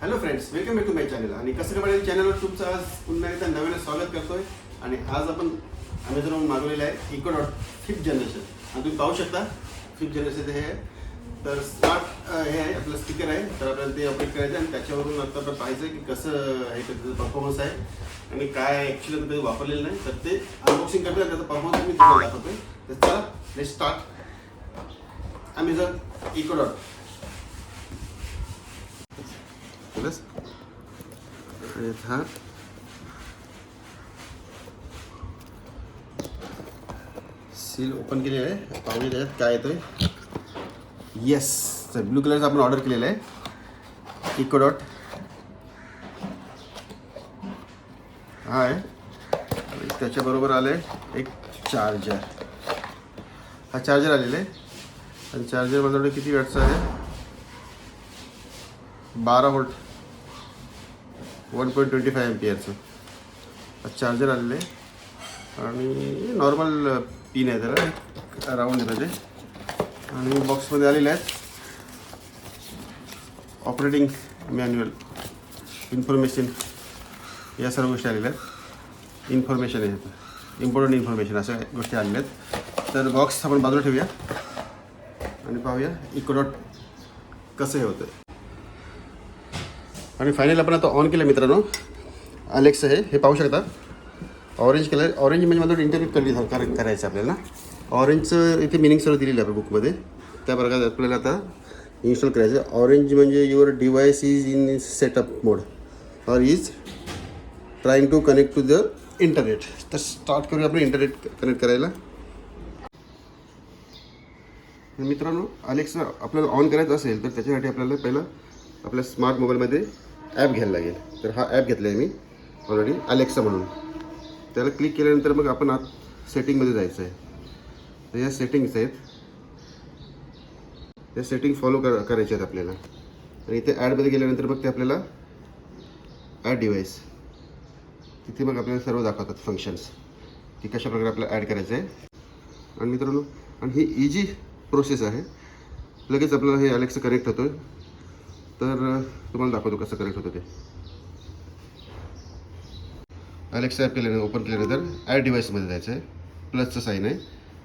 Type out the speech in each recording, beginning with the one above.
Hello friends, welcome back to my channel. आणि कसं काय चॅनलवर तुमचं आज पुन्हा एकदा नवीन स्वागत करतोय. आणि आज आपण अमेझॉनवरून मागवलेलं आहे इकोडॉट 5th जनरेशन. आणि तुम्ही पाहू शकता 5th जनरेशन हे आहे. तर स्मार्ट हे आहे, आपलं स्पीकर आहे. तर आपल्याला ते अपडेट करायचं आणि त्याच्यावरून आता आपण पाहायचं की कसं हे त्याचं परफॉर्मन्स आहे आणि काय ॲक्च्युली कधी वापरलेलं नाही. तर ते अनबॉक्सिंग करतो, त्याचा परफॉर्मन्स मी तुम्हाला दाखवतोय. तर चला लेट्स स्टार्ट अमेझॉन इकोडॉट. बस हा सील ओपन केलेलं आहे. पाहूया त्याच्यात काय येतोय. येस, तर ब्लू कलरचा आपण ऑर्डर केलेला आहे इकोडॉट. हा आहे आणि त्याच्याबरोबर आलं आहे एक चार्जर. हा चार्जर आलेला आहे आणि चार्जर माझ्याकडे किती वॅटचा आहे, 12 व्होल्ट 1.25 एम्पियरचं चार्जर आलेलं आहे. आणि नॉर्मल पिन आहे, त्याला राऊंड आहे त्याचे. आणि बॉक्समध्ये आलेले आहेत ऑपरेटिंग मॅन्युअल, इन्फॉर्मेशन, या सर्व गोष्टी आलेल्या आहेत. इन्फॉर्मेशन आहे, इम्पॉर्टंट इन्फॉर्मेशन अशा गोष्टी आलेल्या आहेत. तर बॉक्स आपण बाजूला ठेवूया आणि पाहूया इकोडॉट कसं हे होतं. आणि फायनल आपण आता ऑन केलं मित्रांनो. अलेक्सा हे पाहू शकता, ऑरेंज कलर. ऑरेंज म्हणजे माझं इंटरनेट करायचं आपल्याला. ऑरेंजचं इथे मिनिंग सर्व दिलेलं आहे बुकमध्ये. त्या प्रकारे आपल्याला आता इन्स्टॉल करायचं. ऑरेंज म्हणजे your device is in setup mode or is trying to connect to the internet. तर स्टार्ट करूया आपण इंटरनेट कनेक्ट करायला. मित्रांनो, अलेक्सा आपल्याला ऑन करायचं असेल तर त्याच्यासाठी आपल्याला पहिलं आपल्या स्मार्ट मोबाईलमध्ये ॲप घ्यायला लागेल. तर हा ॲप घेतला आहे मी ऑलरेडी, अलेक्सा म्हणून. त्याला क्लिक केल्यानंतर मग आपण आत सेटिंगमध्ये जायचं आहे. तर या सेटिंग्स आहेत, त्या सेटिंग फॉलो करायचे आहेत आपल्याला. आणि इथे ॲडमध्ये गेल्यानंतर मग ते आपल्याला ॲड डिव्हाइस, तिथे मग आपल्याला सर्व दाखवतात फंक्शन्स की कशा प्रकारे आपल्याला ॲड करायचं आहे. आणि मित्रांनो, आणि ही इझी प्रोसेस आहे. लगेच आपल्याला हे अलेक्सा कनेक्ट होतं. तर तुम्हाला दाखवतो कसं कनेक्ट होतं ते. अलेक्सा ॲप केल्यानंतर ओपन केल्यानंतर ॲड डिव्हाइसमध्ये जायचं आहे. प्लसचं साईन आहे.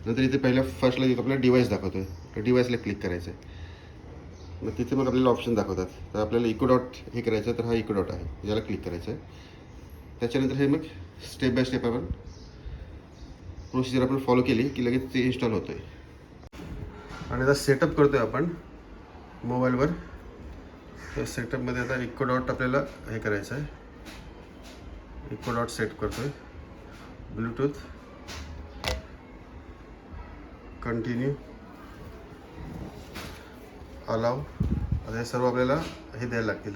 नंतर इथे पहिल्या फर्स्टला आपल्याला डिव्हाइस दाखवतो आहे. तर डिव्हाइसला क्लिक करायचं आहे. मग तिथे मग आपल्याला ऑप्शन दाखवतात. तर आपल्याला इकोडॉट हे करायचं, तर हा इकोडॉट आहे, याला क्लिक करायचं आहे. त्याच्यानंतर हे मग स्टेप बाय स्टेप आपण प्रोसिजर आपण फॉलो केली की लगेच ते इन्स्टॉल होतं आहे. आणि आता सेटअप करतो आहे आपण मोबाईलवर. तर सेटअपमध्ये आता इकोडॉट आपल्याला हे करायचं आहे. इकोडॉट सेट करतो आहे. Bluetooth, continue, allow. आता हे सर्व आपल्याला हे द्यायला लागतील.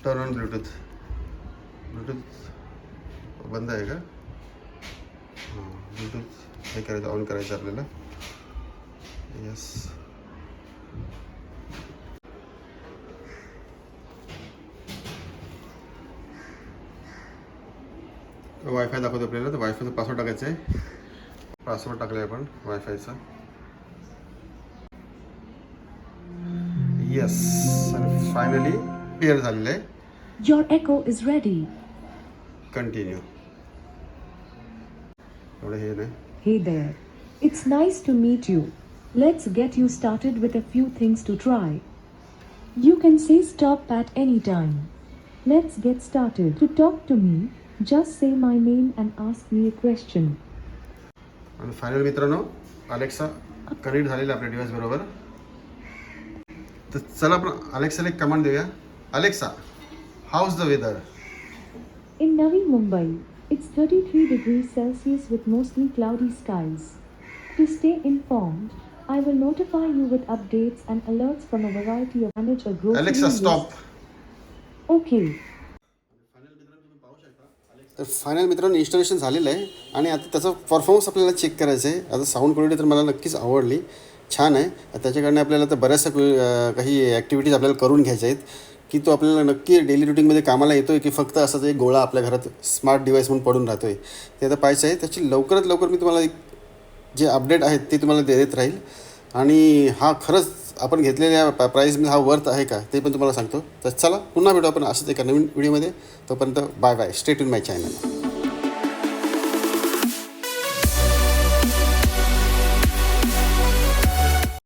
Turn on Bluetooth. ब्लूटूथ बंद आहे का? हां, ब्लूटूथ हे करायचं, ऑन करायचं आपल्याला. यस. वायफाय दाखवतो आपल्याला. तर वायफायचा पासवर्ड टाकायचा आहे. पासवर्ड टाकला आहे आपण वायफायचा. येस. आणि फायनली पेअर झालेलं आहे. Your echo is ready. Continue. एवढं हे नाही. Hey there. It's nice to meet you. Let's get you started with a few things to try. You can say stop at any time. Let's get started. To talk to me, just say my name and ask me a question. आणि final मित्रांनो, Alexa connect झालेला आपल्या device बरोबर. तर चला आपण अलेक्साला एक command देऊया. Alexa, how's the weather? In Navi Mumbai, it's 33 degrees Celsius with mostly cloudy skies. To stay informed, I will notify you with updates and alerts from a variety of manage a grocery Alexa list. Stop. Okay. तर final मित्रांनो installation झालेलं आहे. आणि आता त्याचा performance आपल्याला check करायचं आहे. आता साऊंड क्वालिटी तर मला नक्कीच आवडली, छान आहे. त्याच्याकडनं आपल्याला तर बऱ्याचशा काही ॲक्टिव्हिटीज आपल्याला करून घ्यायच्या आहेत की तो आपल्याला नक्की डेली रुटीनमध्ये कामाला येतो आहे की फक्त असाच एक गोळा आपल्या घरात स्मार्ट डिव्हाइस म्हणून पडून राहतो आहे, ते आता पाहायचं आहे. त्याची लवकरात लवकर मी तुम्हाला जे अपडेट आहेत ते तुम्हाला देत राहील. आणि हा खरंच आपण घेतलेल्या प्राईजमध्ये हा वर्थ आहे का ते पण तुम्हाला सांगतो. तर चला पुन्हा भेटू आपण असंच एका नवीन व्हिडिओमध्ये. तोपर्यंत बाय बाय. स्टे ट्यून माय चॅनल.